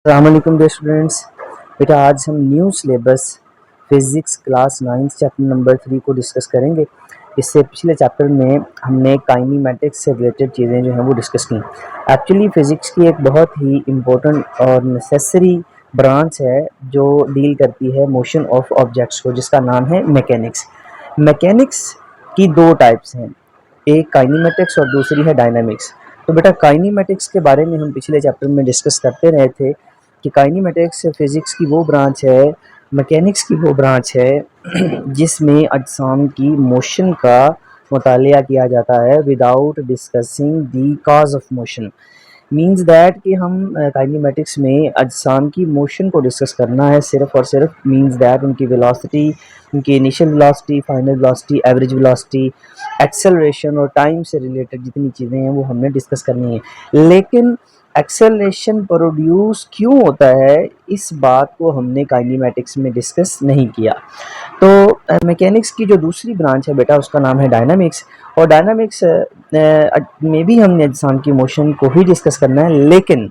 अस्सलामुअलैकुम dear students. बेटा आज हम new syllabus physics class 9 chapter number 3 को डिस्कस करेंगे। इससे पिछले चैप्टर में हमने काइनेमेटिक्स से रिलेटेड चीज़ें जो हैं वो डिस्कस की। एक्चुअली फ़िज़िक्स की एक बहुत ही इम्पोर्टेंट और नेसेसरी ब्रांच है जो डील करती है मोशन ऑफ ऑब्जेक्ट्स को, जिसका नाम है मैकेनिक्स। मैकेनिक्स की दो टाइप्स हैं, एक काइनेमेटिक्स और दूसरी है डायनामिक्स। तो बेटा काइनेमेटिक्स के बारे में हम पिछले चैप्टर में डिस्कस करते रहे थे कि काइनेमेटिक्स फिज़िक्स की वो ब्रांच है, मैकेनिक्स की वो ब्रांच है जिसमें अजसाम की मोशन का मुतालिया किया जाता है without discussing the cause of motion. Means that कि हम काइनेमेटिक्स में अजसाम की मोशन को डिस्कस करना है सिर्फ और सिर्फ। मीन्स दैट उनकी वेलोसिटी, उनकी initial velocity, final velocity, average velocity, acceleration और टाइम से रिलेटेड जितनी चीज़ें हैं वो हमने डिस्कस करनी है। लेकिन एक्सेलरेशन प्रोड्यूस क्यों होता है, इस बात को हमने काइनेमेटिक्स में डिस्कस नहीं किया। तो मैकेनिक्स की जो दूसरी ब्रांच है बेटा उसका नाम है डायनामिक्स। और डायनामिक्स में भी हमने अजसाम की मोशन को ही डिस्कस करना है, लेकिन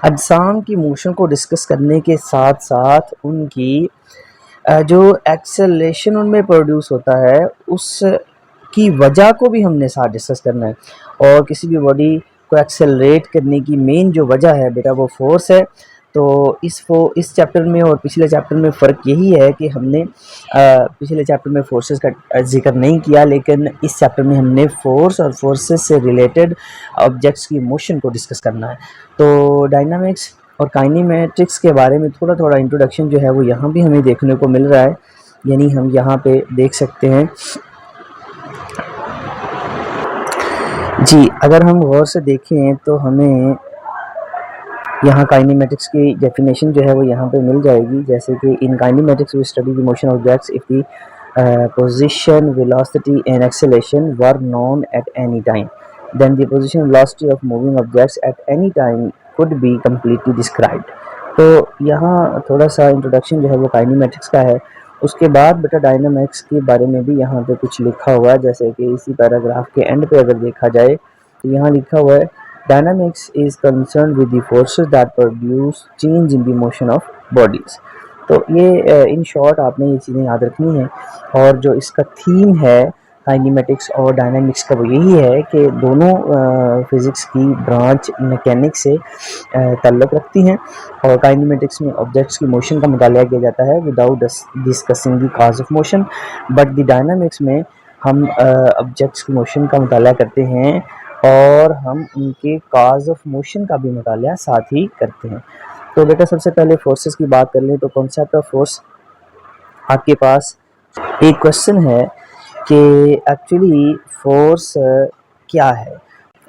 अजसाम की मोशन को डिस्कस करने के साथ साथ उनकी जो एक्सेलरेशन उनमें प्रोड्यूस होता है उसकी वजह को भी हमने साथ डिस्कस करना है। और किसी भी बॉडी को एक्सेलरेट करने की मेन जो वजह है बेटा वो फोर्स है। तो इस चैप्टर में और पिछले चैप्टर में फ़र्क यही है कि हमने पिछले चैप्टर में फोर्सेस का जिक्र नहीं किया, लेकिन इस चैप्टर में हमने फोर्स और फोर्सेस से रिलेटेड ऑब्जेक्ट्स की मोशन को डिस्कस करना है। तो डायनामिक्स और काइनेमेटिक्स के बारे में थोड़ा थोड़ा इंट्रोडक्शन जो है वो यहाँ भी हमें देखने को मिल रहा है, यानी हम यहाँ पे देख सकते हैं जी। अगर हम गौर से देखें तो हमें यहाँ काइनेमेटिक्स की डेफिनेशन जो है वो यहाँ पे मिल जाएगी, जैसे कि in kinematics we study the motion of objects if the position, velocity and acceleration were known at any time, then the position velocity of moving objects at any time could be completely described. तो यहाँ थोड़ा सा introduction जो है वो kinematics का है। उसके बाद बेटा डायनामिक्स के बारे में भी यहाँ पे कुछ लिखा हुआ है, जैसे कि इसी पैराग्राफ के एंड पे अगर देखा जाए तो यहाँ लिखा हुआ है Dynamics is concerned with the forces that produce change in the motion of bodies। तो ये इन शॉर्ट आपने ये चीज़ें याद रखनी है। और जो इसका थीम है काइनेमेटिक्स और डायनामिक्स का वो यही है कि दोनों फिज़िक्स की ब्रांच मैकेनिक्स से ताल्लुक़ रखती हैं। और काइनेमेटिक्स में ऑब्जेक्ट्स की मोशन का मुतालिया किया जाता है without discussing the cause of motion, but the dynamics में हम ऑब्जेक्ट्स की मोशन का मुतालिया करते हैं और हम उनके काज ऑफ मोशन का भी मुतालिया साथ ही करते हैं। तो बेटा सबसे पहले फोर्सेस की बात कर लें तो कॉन्सेप्ट ऑफ फोर्स आपके पास एक क्वेश्चन है कि एक्चुअली फोर्स क्या है।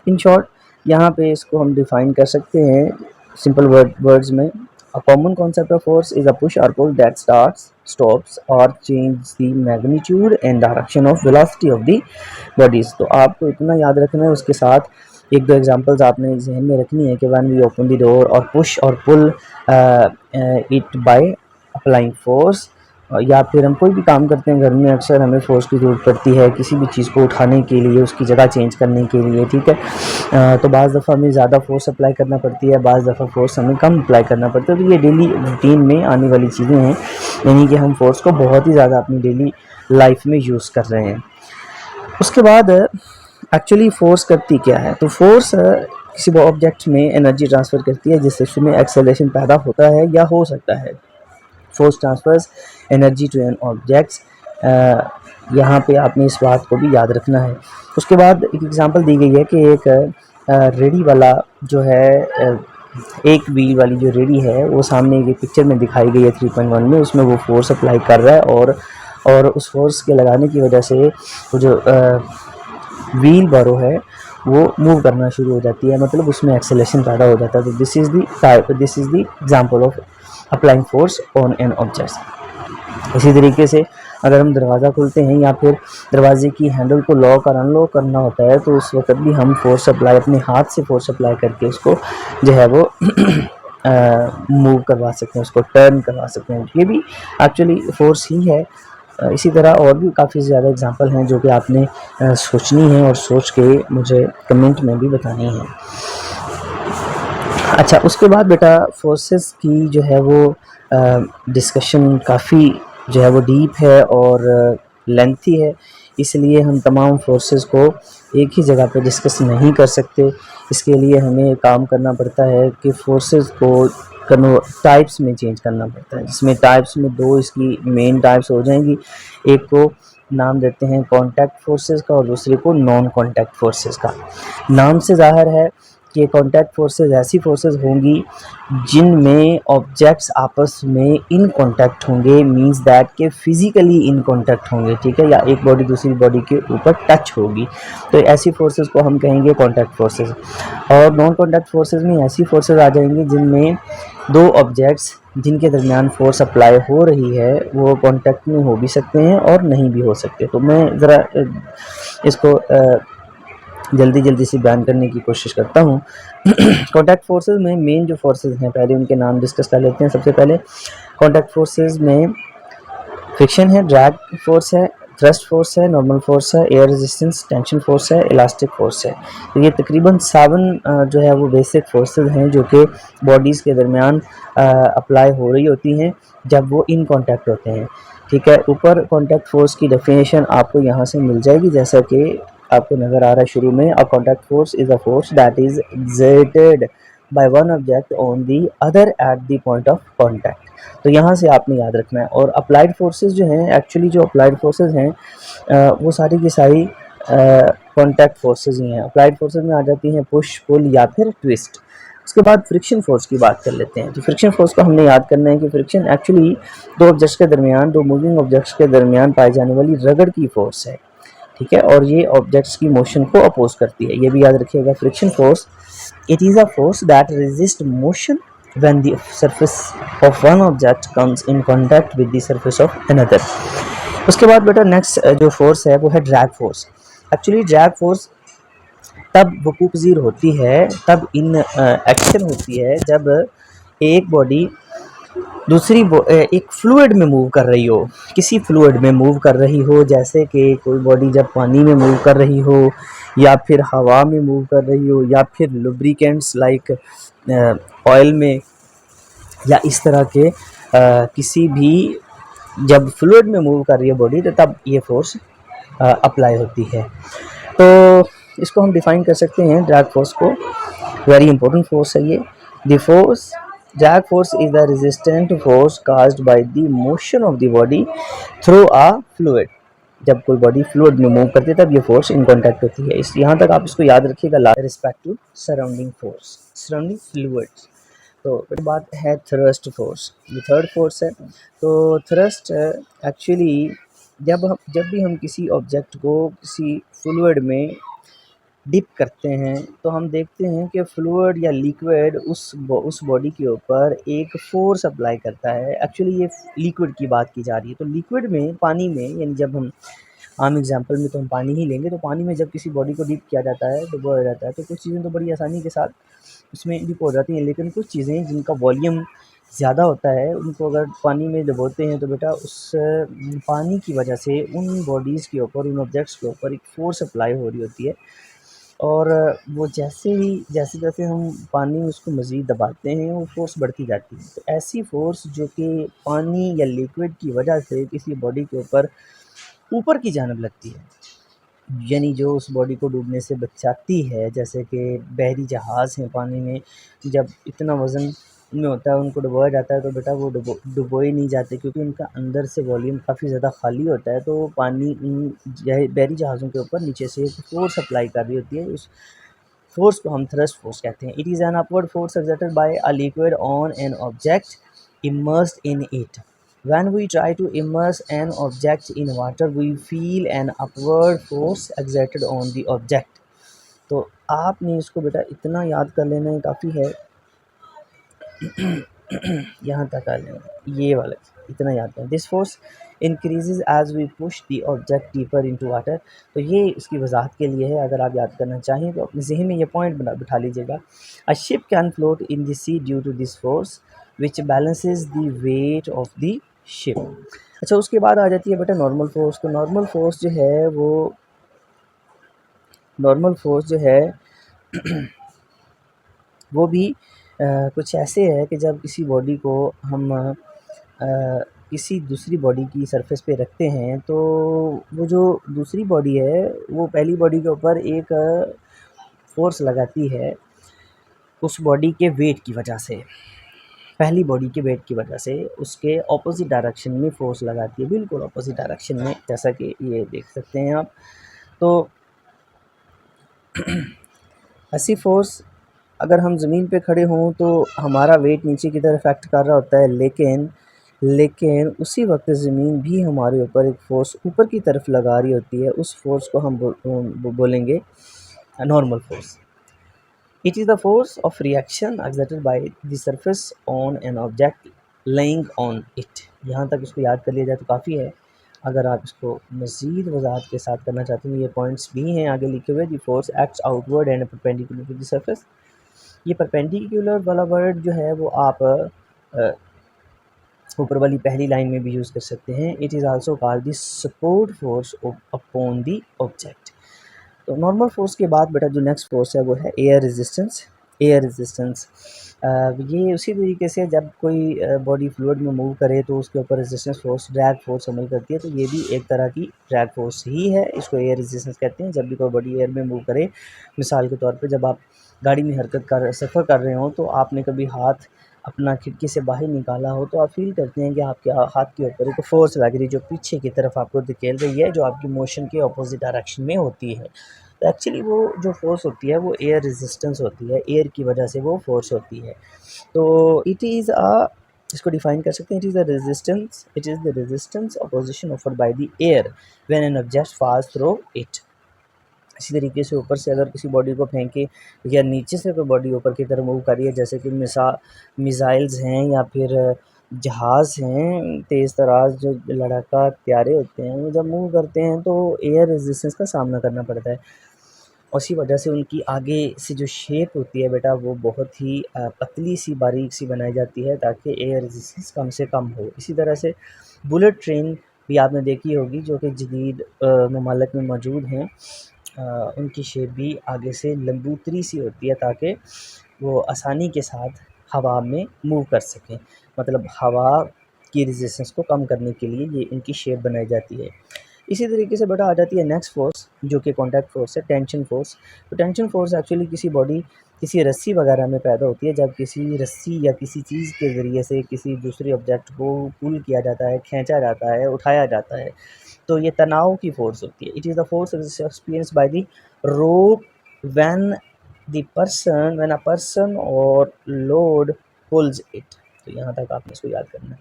इन शॉर्ट यहाँ पे इसको हम डिफाइन कर सकते हैं सिंपल वर्ड्स में। A common concept of force is a push or pull that starts, stops or changes the magnitude and direction of velocity of the bodies। तो आपको इतना याद रखना है, उसके साथ एक दो एग्जांपल्स आपने जहन में रखनी है कि when we open the door और push और pull it by applying force। या फिर हम कोई भी काम करते हैं घर में, अक्सर हमें फोर्स की ज़रूरत पड़ती है किसी भी चीज़ को उठाने के लिए, उसकी जगह चेंज करने के लिए, ठीक है। तो बाज़ दफ़ा हमें ज़्यादा फोर्स अप्लाई करना पड़ती है, बाज़ दफ़ा फोर्स हमें कम अप्लाई करना पड़ता है। तो ये डेली रूटीन में आने वाली चीज़ें हैं, यानी कि हम फोर्स को बहुत ही ज़्यादा अपनी डेली लाइफ में यूज़ कर रहे हैं। उसके बाद एक्चुअली फोर्स करती क्या है, तो फोर्स किसी ऑब्जेक्ट में एनर्जी ट्रांसफ़र करती है जिससे उसमें एक्सेलरेशन पैदा होता है या हो सकता है। Force transfers energy to an objects, यहाँ पे आपने इस बात को भी याद रखना है। उसके बाद एक एग्जांपल दी गई है कि एक रेडी वाला जो है, एक व्हील वाली जो रेडी है वो सामने एक पिक्चर में दिखाई गई है 3.1 में, उसमें वो फोर्स अप्लाई कर रहा है और उस फोर्स के लगाने की वजह से वो जो व्हील बारो है वो मूव करना शुरू हो जाती है, मतलब उसमें एक्सेलरेशन पैदा हो जाता है। तो this is the example of applying force on an object. इसी तरीके से अगर हम दरवाज़ा खोलते हैं या फिर दरवाजे की हैंडल को लॉक और अनलॉक करना होता है तो उस वक्त भी हम फोर्स अप्लाई, अपने हाथ से फोर्स अप्लाई करके उसको जो है वो मूव करवा सकते हैं, उसको टर्न करवा सकते हैं। ये भी एक्चुअली फोर्स ही है। इसी तरह और भी काफ़ी ज़्यादा एग्जांपल हैं जो कि आपने सोचनी है और सोच के मुझे कमेंट में भी बतानी है। अच्छा, उसके बाद बेटा फोर्सेस की जो है वो डिस्कशन काफ़ी जो है वो डीप है और लेंथी है, इसलिए हम तमाम फोर्सेस को एक ही जगह पे डिस्कस नहीं कर सकते। इसके लिए हमें काम करना पड़ता है कि फोर्सेस को टाइप्स में चेंज करना पड़ता है, जिसमें टाइप्स में दो इसकी मेन टाइप्स हो जाएंगी। एक को नाम देते हैं कॉन्टैक्ट फोर्सेस का और दूसरे को नॉन कॉन्टैक्ट फोर्सेस का। नाम से ज़ाहिर है कि कॉन्टैक्ट फोर्सेस ऐसी फोर्सेस होंगी जिनमें ऑब्जेक्ट्स आपस में इन कॉन्टैक्ट होंगे, मींस दैट के फिजिकली इन कॉन्टैक्ट होंगे, ठीक है, या एक बॉडी दूसरी बॉडी के ऊपर टच होगी, तो ऐसी फोर्सेस को हम कहेंगे कॉन्टैक्ट फोर्सेस। और नॉन कॉन्टैक्ट फोर्सेस में ऐसी फोर्सेस आ जाएंगी जिनमें दो ऑब्जेक्ट्स जिनके दरमियान फोर्स अप्लाई हो रही है वो कॉन्टैक्ट में हो भी सकते हैं और नहीं भी हो सकते। तो मैं ज़रा इसको जल्दी जल्दी से बयान करने की कोशिश करता हूँ। कॉन्टैक्ट फोर्सेस में मेन जो फोर्सेस हैं पहले उनके नाम डिस्कस कर लेते हैं। सबसे पहले कॉन्टैक्ट फोर्सेस में फ्रिक्शन है, ड्रैग फोर्स है, थ्रस्ट फोर्स है, नॉर्मल फोर्स है, एयर रेजिस्टेंस, टेंशन फोर्स है, इलास्टिक फोर्स है। तो ये तकरीबन 7 जो है वो बेसिक फोर्सेस हैं जो कि बॉडीज़ के दरमियान अप्लाई हो रही होती हैं जब वो इन कॉन्टैक्ट होते हैं, ठीक है। ऊपर कॉन्टैक्ट फोर्स की डेफिनेशन आपको यहाँ से मिल जाएगी, जैसा कि आपको नज़र आ रहा है शुरू में। A contact force is a force that is exerted by one object on the other at the point of contact. तो यहाँ से आपने याद रखना है। और अप्लाइड फोर्सेस जो हैं, एक्चुअली जो अप्लाइड फोर्सेस हैं वो सारी की सारी कॉन्टैक्ट फोर्सेस ही हैं। अप्लाइड फोर्सेस में आ जाती हैं पुश, पुल या फिर ट्विस्ट। उसके बाद फ्रिक्शन फोर्स की बात कर लेते हैं। तो फ्रिक्शन फोर्स को हमने याद करना है कि फ्रिक्शन एक्चुअली दो ऑब्जेक्ट्स के दरमियान, दो मूविंग ऑब्जेक्ट्स के दरमियान पाई जाने वाली रगड़ की फोर्स है, ठीक है, और ये ऑब्जेक्ट्स की मोशन को अपोज करती है। ये भी याद रखिएगा, friction force it is a force that resist motion when the surface of one object comes in contact with the surface of another। उसके बाद बेटा नेक्स्ट जो फोर्स है वो है drag force. Actually drag force तब वकूफ़ पज़ीर होती है, तब इन एक्शन होती है जब एक बॉडी दूसरी एक फ्लूइड में मूव कर रही हो, किसी फ्लूइड में मूव कर रही हो, जैसे कि कोई बॉडी जब पानी में मूव कर रही हो या फिर हवा में मूव कर रही हो या फिर लुब्रिकेंट्स लाइक ऑयल में, या इस तरह के किसी भी जब फ्लूइड में मूव कर रही है बॉडी, तो तब ये फोर्स अप्लाई होती है। तो इसको हम डिफाइन कर सकते हैं ड्रैग फोर्स को। वेरी इंपॉर्टेंट फोर्स है ये। The force drag force is the resistant force caused by the motion of the body through a fluid. जब कोई बॉडी फ्लूइड में मूव करती है तब ये फोर्स इन कॉन्टैक्ट होती है। इस यहाँ तक आप इसको याद रखिएगा respect to surrounding force, surrounding fluids. तो फिर बात है थ्रस्ट फोर्स, ये थर्ड फोर्स है। तो थ्रस्ट एक्चुअली जब भी हम किसी ऑब्जेक्ट को किसी फ्लूइड में डिप करते हैं तो हम देखते हैं कि फ्लूइड या लिक्विड उस बॉडी के ऊपर एक फोर्स अप्लाई करता है। एक्चुअली ये लिक्विड की बात की जा रही है। तो लिक्विड में, पानी में, यानी जब हम आम एग्जांपल में तो हम पानी ही लेंगे, तो पानी में जब किसी बॉडी को डिप किया जाता है, डुबोया जाता है, तो कुछ चीज़ें तो बड़ी आसानी के साथ उसमें डिप हो जाती हैं, लेकिन कुछ चीज़ें जिनका वॉल्यूम ज़्यादा होता है उनको अगर पानी में डुबोते हैं तो बेटा उस पानी की वजह से उन बॉडीज़ के ऊपर, उन ऑब्जेक्ट्स के ऊपर एक फ़ोर्स अप्लाई हो रही होती है। और वो जैसे जैसे हम पानी में उसको मज़ीद दबाते हैं वो फ़ोर्स बढ़ती जाती है। तो ऐसी फ़ोर्स जो कि पानी या लिक्विड की वजह से किसी बॉडी के ऊपर की जानिब लगती है, यानी जो उस बॉडी को डूबने से बचाती है, जैसे कि बहरी जहाज़ हैं पानी में, जब इतना वज़न में होता है उनको डुबोया जाता है तो बेटा वो डुबोए नहीं जाते, क्योंकि उनका अंदर से वॉल्यूम काफ़ी ज़्यादा खाली होता है। तो पानी इन बहरी जहाज़ों के ऊपर नीचे से फोर्स अप्लाई कर रही होती है। उस फोर्स को हम थ्रस्ट फोर्स कहते हैं। It is an upward force exerted by a liquid on an object immersed in it. When we try to immerse an object in water, we feel an upward force exerted on the object। तो आपने इसको बेटा इतना याद कर लेना है, काफ़ी है। यहाँ तक आ लेना, ये वाला इतना याद करें। This force increases as we push the object deeper into water. तो ये इसकी वजाहत के लिए है, अगर आप याद करना चाहें तो अपने जहन में ये पॉइंट बिठा लीजिएगा। A ship can float in the sea due to this force which balances the weight of the ship. अच्छा, उसके बाद आ जाती है बेटा नॉर्मल फोर्स। तो नॉर्मल फोर्स जो है वो भी कुछ ऐसे है कि जब किसी बॉडी को हम किसी दूसरी बॉडी की सरफेस पे रखते हैं तो वो जो दूसरी बॉडी है वो पहली बॉडी के ऊपर एक फ़ोर्स लगाती है उस बॉडी के वेट की वजह से। पहली बॉडी के वेट की वजह से उसके ऑपोज़िट डायरेक्शन में फ़ोर्स लगाती है, बिल्कुल ऑपोज़िट डायरेक्शन में, जैसा कि ये देख सकते हैं आप। तो ऐसी फ़ोर्स अगर हम ज़मीन पे खड़े हों तो हमारा वेट नीचे की तरफ एक्ट कर रहा होता है, लेकिन उसी वक्त ज़मीन भी हमारे ऊपर एक फ़ोर्स ऊपर की तरफ लगा रही होती है। उस फ़ोर्स को हम बोलेंगे normal force. It is the force of reaction exerted by the surface on an object laying on it. यहाँ तक इसको याद कर लिया जाए तो काफ़ी है। अगर आप इसको मज़ीद वजाहत के साथ करना चाहते हैं, ये पॉइंट्स भी हैं आगे लिखे हुए। The force acts outward and perpendicular to the surface. ये परपेंडिकुलर वाला वर्ड जो है वो आप ऊपर वाली पहली लाइन में भी यूज़ कर सकते हैं। It is also called the support force upon the object. तो नॉर्मल फोर्स के बाद बेटा जो नेक्स्ट फोर्स है वो है एयर रेजिस्टेंस। एयर रेजिस्टेंस ये उसी तरीके से जब कोई बॉडी फ्लूइड में मूव करे तो उसके ऊपर रेजिस्टेंस फोर्स ड्रैग फोर्स अमल करती है, तो ये भी एक तरह की ड्रैग फोर्स ही है। इसको एयर रेजिस्टेंस कहते हैं। जब भी कोई बॉडी एयर में मूव करे, मिसाल के तौर पे जब आप गाड़ी में सफ़र कर रहे हो तो आपने कभी हाथ अपना खिड़की से बाहर निकाला हो तो आप फील करते हैं कि आपके हाथ के ऊपर एक फ़ोर्स लग रही है जो पीछे की तरफ आपको धकेल रही है, जो आपकी मोशन के अपोजिट डायरेक्शन में होती है। तो एक्चुअली वो जो फ़ोर्स होती है वो एयर रेजिस्टेंस होती है, एयर की वजह से वो फ़ोर्स होती है। तो इट इज़ इसको डिफ़ाइन कर सकते हैं। It is the resistance opposition offered by the air when an object pass through it. इसी तरीके से ऊपर से अगर किसी बॉडी को फेंके या नीचे से कोई बॉडी ऊपर की तरफ मूव कर रही है, जैसे कि मिसाइल्स हैं या फिर जहाज़ हैं तेज़ तराज जो लड़ाका हथियारे होते हैं, वो जब मूव करते हैं तो एयर रेजिस्टेंस का सामना करना पड़ता है। उसी वजह से उनकी आगे से जो शेप होती है बेटा वो बहुत ही पतली सी बारीक सी बनाई जाती है ताकि एयर रेजिस्टेंस कम से कम हो। इसी तरह से बुलेट ट्रेन भी आपने देखी होगी जो कि जदीद ममालिक में मौजूद हैं। उनकी शेप भी आगे से लंबूतरी सी होती है ताकि वो आसानी के साथ हवा में मूव कर सकें। मतलब हवा की रेजिस्टेंस को कम करने के लिए ये इनकी शेप बनाई जाती है। इसी तरीके से बेटा आ जाती है नेक्स्ट फोर्स जो कि कॉन्टैक्ट फोर्स है, टेंशन फोर्स। तो टेंशन फोर्स एक्चुअली किसी रस्सी वगैरह में पैदा होती है। जब किसी रस्सी या किसी चीज़ के ज़रिए से किसी दूसरे ऑब्जेक्ट को पुल किया जाता है, खींचा जाता है, उठाया जाता है, तो ये तनाव की फ़ोर्स होती है। It is the force experienced by the rope when a person और लोड पुल्स इट। तो यहाँ तक आपने इसको याद करना है।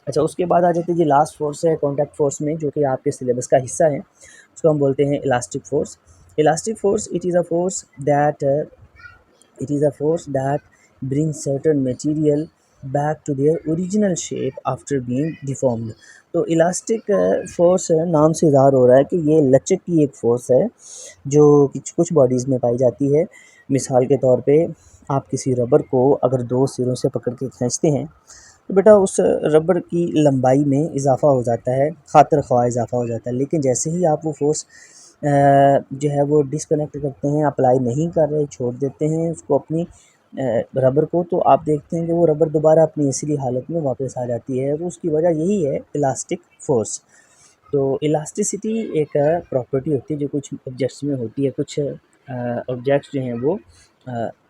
अच्छा, उसके बाद आ जाती है जी लास्ट फोर्स है कॉन्टैक्ट फोर्स में, जो कि आपके सिलेबस का हिस्सा है। उसको हम बोलते हैं elastic force. Elastic force it is a force that brings certain material back to their original shape after being deformed। तो इलास्टिक फोर्स नाम से ज़ाहिर हो रहा है कि ये लचक की एक फ़ोर्स है जो कुछ बॉडीज़ में पाई जाती है। मिसाल के तौर पे आप किसी रबर को अगर दो सिरों से पकड़ के खींचते हैं तो बेटा उस रबर की लंबाई में इजाफ़ा हो जाता है, खातिर ख्वाह इजाफ़ा हो जाता है। लेकिन जैसे ही आप वो फोर्स जो है वो डिस्कनेक्ट करते हैं, अप्लाई नहीं कर रहे, छोड़ देते हैं उसको अपनी रबर को, तो आप देखते हैं कि वो रबर दोबारा अपनी असली हालत में वापस आ जाती है। तो उसकी वजह यही है इलास्टिक फ़ोर्स। तो इलास्टिसिटी एक प्रॉपर्टी होती है जो कुछ ऑब्जेक्ट्स में होती है। कुछ ऑब्जेक्ट्स जो हैं वो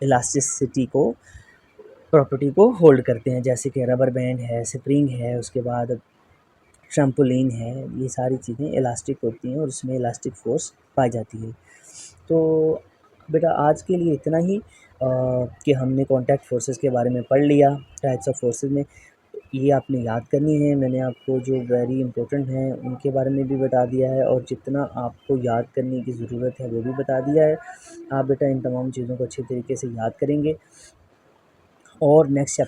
इलास्टिसिटी को प्रॉपर्टी को होल्ड करते हैं, जैसे कि रबर बैंड है, स्प्रिंग है, उसके बाद ट्रैम्पोलिन है। ये सारी चीज़ें इलास्टिक होती हैं और उसमें इलास्टिक फ़ोर्स पाई जाती है। तो बेटा आज के लिए इतना ही कि हमने कॉन्टैक्ट फोर्सेस के बारे में पढ़ लिया। टाइप्स ऑफ फोर्सेस में ये आपने याद करनी है। मैंने आपको जो वेरी इंपॉर्टेंट हैं उनके बारे में भी बता दिया है और जितना आपको याद करने की ज़रूरत है वो भी बता दिया है। आप बेटा इन तमाम चीज़ों को अच्छे तरीके से याद करेंगे और नेक्स्ट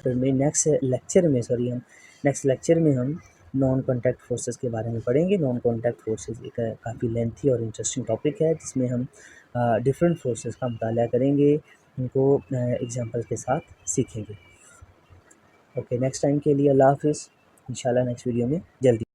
लेक्चर में हम नॉन कॉन्टैक्ट फोर्सेस के बारे में पढ़ेंगे। नॉन कॉन्टैक्ट फोर्सेस एक काफ़ी लेंथी और इंटरेस्टिंग टॉपिक है जिसमें हम डिफरेंट फोर्सेस का मुताला करेंगे, उनको एग्जांपल के साथ सीखेंगे। ओके, नेक्स्ट टाइम के लिए अल्लाह हाफ़िज़। इंशाल्लाह नेक्स्ट वीडियो में जल्दी